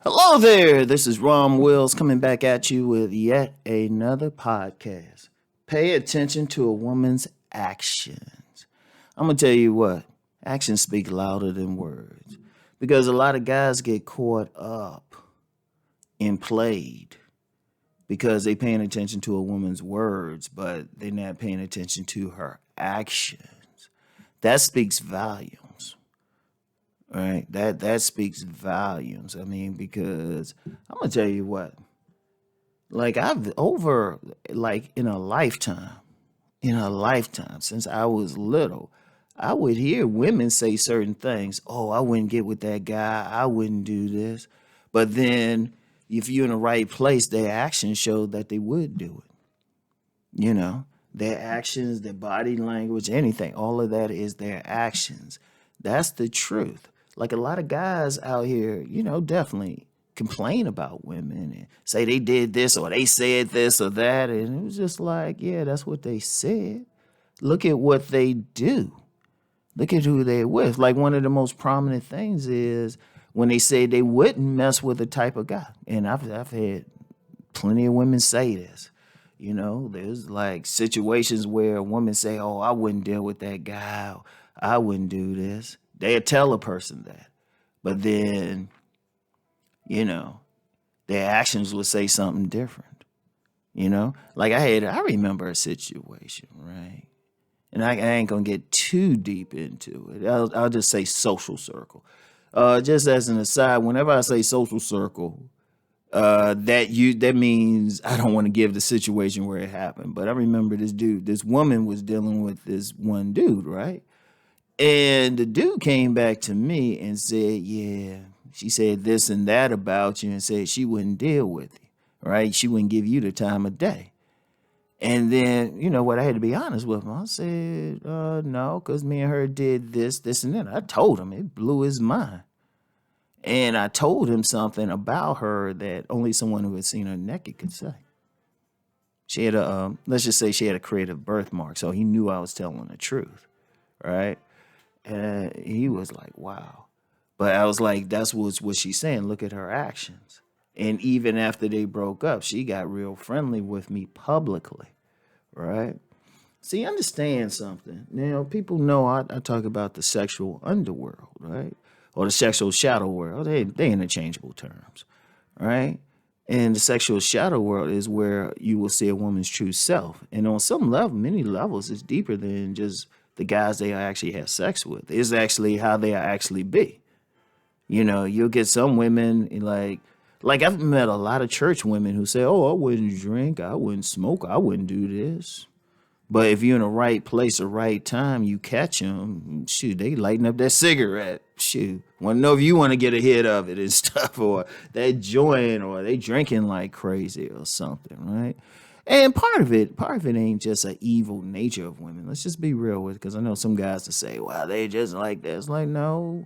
Hello there, this is Rom Wills coming back at you with yet another podcast. Pay attention to a woman's actions. I'm going to tell you what, actions speak louder than words because a lot of guys get caught up and played because they paying attention to a woman's words, but they're not paying attention to her actions. That speaks volumes. Right, that speaks volumes. I mean, because I'm gonna tell you what, like I've over like in a lifetime since I was little, I would hear women say certain things. Oh, I wouldn't get with that guy. I wouldn't do this. But then, if you're in the right place, their actions show that they would do it. You know, their actions, their body language, anything, all of that is their actions. That's the truth. Like a lot of guys out here, definitely complain about women and say they did this or they said this or that. And it was just like, yeah, that's what they said. Look at what they do. Look at who they're with. Like one of the most prominent things is when they say they wouldn't mess with a type of guy. And I've had plenty of women say this. There's like situations where a woman say, "Oh, I wouldn't deal with that guy. Or, I wouldn't do this." They'll tell a person that, but then, you know, their actions will say something different. Like I remember a situation, right? And I ain't gonna get too deep into it. I'll just say social circle. Just as an aside, whenever I say social circle, that means I don't want to give the situation where it happened. But I remember this woman was dealing with this one dude, right? And the dude came back to me and said, "Yeah, she said this and that about you, and said she wouldn't deal with you, right? She wouldn't give you the time of day." And then, you know what? I had to be honest with him. I said, "No, because me and her did this, and that." I told him. It blew his mind. And I told him something about her that only someone who had seen her naked could say. She had let's just say she had a creative birthmark, so he knew I was telling the truth, right? And he was like, "Wow." But I was like, that's what she's saying. Look at her actions. And even after they broke up, she got real friendly with me publicly, right? See, understand something. People know I talk about the sexual underworld, right? Or the sexual shadow world. They interchangeable terms, right? And the sexual shadow world is where you will see a woman's true self. And on some level, many levels, it's deeper than just the guys they actually have sex with. It's actually how they actually be. You'll get some women like I've met a lot of church women who say, "Oh, I wouldn't drink, I wouldn't smoke, I wouldn't do this." But if you're in the right place, the right time, you catch them. Shoot, they lighting up that cigarette. Shoot, want to know if you want to get a hit of it and stuff, or that joint, or they drinking like crazy or something, right? And part of it ain't just an evil nature of women. Let's just be real with it, because I know some guys to say, "Well, they just like that." It's like, no.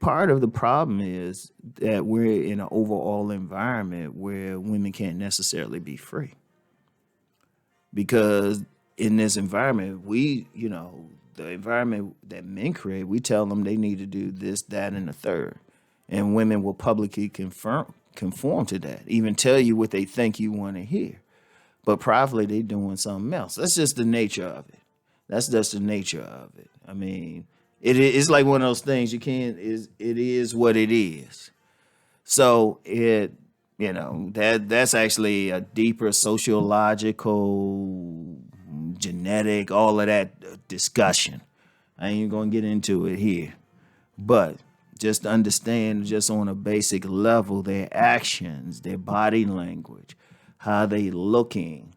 Part of the problem is that we're in an overall environment where women can't necessarily be free because in this environment, the environment that men create, we tell them they need to do this, that, and the third. And women will publicly conform to that, even tell you what they think you want to hear. But privately, they're doing something else. That's just the nature of it. That's just the nature of it. I mean, it's like one of those things it is what it is. So that's actually a deeper sociological, genetic, all of that discussion. I ain't gonna get into it here, but just understand, just on a basic level, their actions, their body language, how they looking,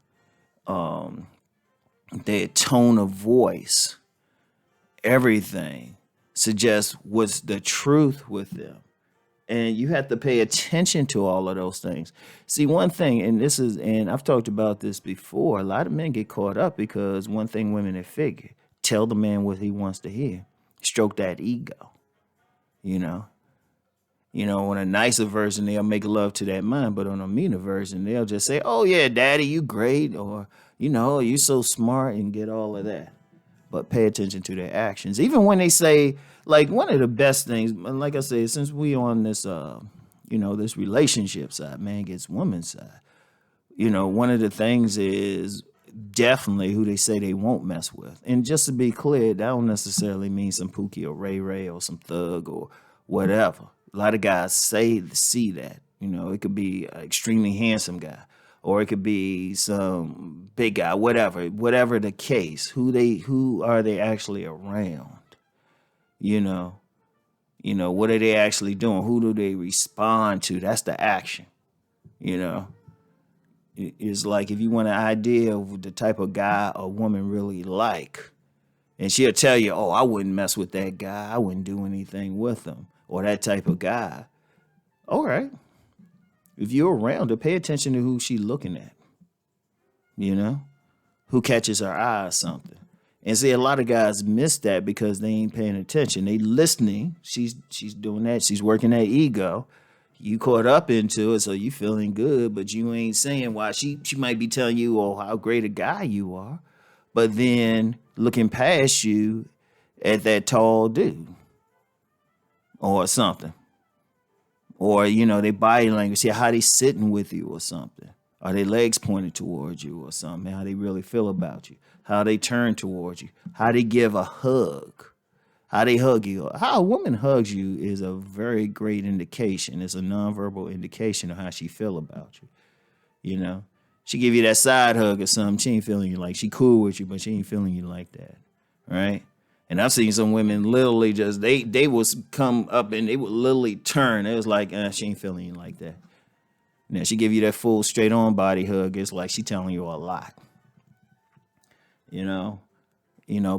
their tone of voice, everything suggests what's the truth with them. And you have to pay attention to all of those things. See, one thing, and I've talked about this before, a lot of men get caught up because one thing women have figured, tell the man what he wants to hear. Stroke that ego, you know. On a nicer version, they'll make love to that mind, but on a meaner version, they'll just say, "Oh yeah, daddy, you great," or, "You so smart," and get all of that. But pay attention to their actions. Even when they say, like, one of the best things, like I said, since we on this this relationship side, man gets woman side. One of the things is definitely who they say they won't mess with. And just to be clear, that don't necessarily mean some Pookie or Ray Ray or some thug or whatever. A lot of guys see that. It could be an extremely handsome guy, or it could be some big guy, whatever the case. Who are they actually around? You know, what are they actually doing? Who do they respond to? That's the action. You know, it's like if you want an idea of the type of guy a woman really like, and she'll tell you, "Oh, I wouldn't mess with that guy. I wouldn't do anything with him," or that type of guy. All right, if you're around her, pay attention to who she's looking at. Who catches her eye or something. And see, a lot of guys miss that because they ain't paying attention. They listening. She's doing that. She's working that ego. You caught up into it, so you feeling good, but you ain't saying why. She might be telling you, oh, how great a guy you are, but then looking past you at that tall dude or something. Or, their body language, see how they sitting with you or something. Are their legs pointed towards you or something? How they really feel about you. How they turn towards you. How they give a hug. How they hug you. How a woman hugs you is a very great indication. It's a nonverbal indication of how she feel about you. She give you that side hug or something. She ain't feeling you like she cool with you, but she ain't feeling you like that. Right? And I've seen some women literally just, they would come up and they would literally turn. It was like, she ain't feeling you like that. Now, she give you that full straight on body hug. It's like she telling you a lot.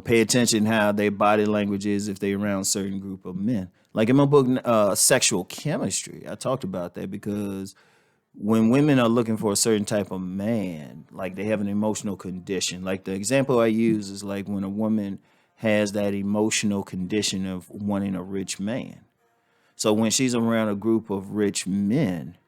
Pay attention how their body language is if they around a certain group of men. Like in my book, Sexual Chemistry, I talked about that because when women are looking for a certain type of man, like they have an emotional condition. Like the example I use is like when a woman has that emotional condition of wanting a rich man. So when she's around a group of rich men,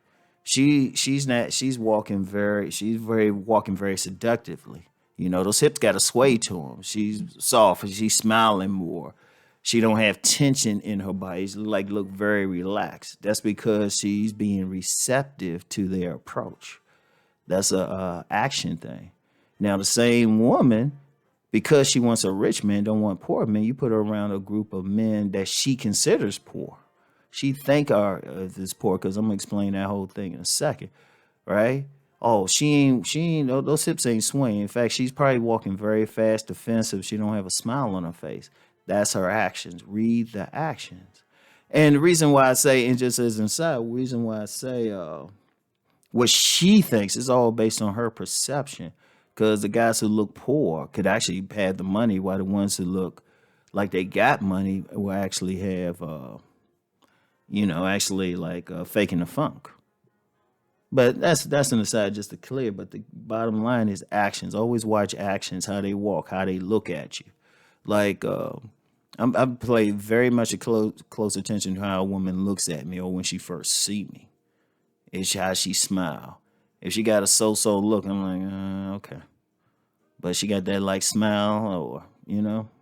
she's walking very seductively. Those hips got to sway to them. She's soft and she's smiling more. She don't have tension in her body. She look very relaxed. That's because she's being receptive to their approach. That's a action thing. Now the same woman, because she wants a rich man, don't want poor men, you put her around a group of men that she considers poor. She think are is poor, because I'm gonna explain that whole thing in a second, right? Oh, she ain't, those hips ain't swinging. In fact, she's probably walking very fast, defensive. She don't have a smile on her face. That's her actions. Read the actions. And the reason why I say, and just as inside, the reason why I say what she thinks is all based on her perception. Because the guys who look poor could actually have the money, while the ones who look like they got money will actually have, faking the funk. But that's an aside just to clear. But the bottom line is actions. Always watch actions, how they walk, how they look at you. Like I pay very much a close attention to how a woman looks at me or when she first see me. It's how she smile. If she got a so-so look, I'm like, okay. But she got that smile, or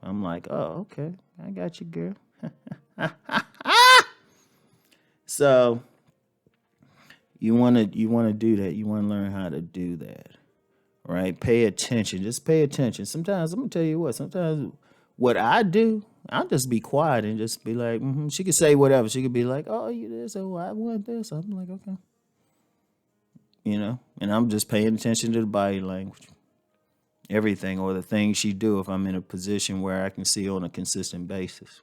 I'm like, oh, okay, I got you, girl. So you wanna do that. You wanna learn how to do that, right? Pay attention. Just pay attention. Sometimes I'm gonna tell you what. Sometimes what I do, I'll just be quiet and just be like, She could say whatever. She could be like, oh, you this, oh, I want this. I'm like, okay. And I'm just paying attention to the body language. Everything, or the things she do if I'm in a position where I can see on a consistent basis.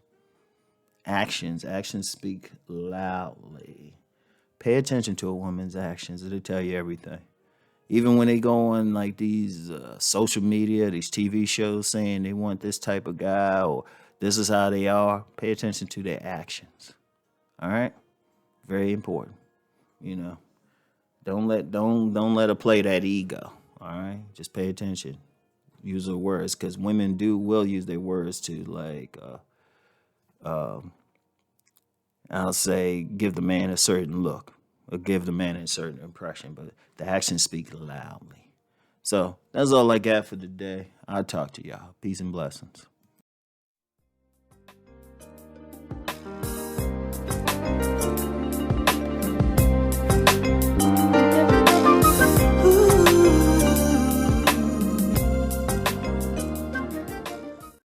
Actions speak loudly. Pay attention to a woman's actions. It'll tell you everything. Even when they go on these social media, these TV shows saying they want this type of guy or this is how they are, pay attention to their actions. All right? Very important. Don't let her play that ego. All right? Just pay attention. Use her words, because women will use their words to I'll say give the man a certain look or give the man a certain impression, but the actions speak loudly. So that's all I got for today. I'll talk to y'all. Peace and blessings.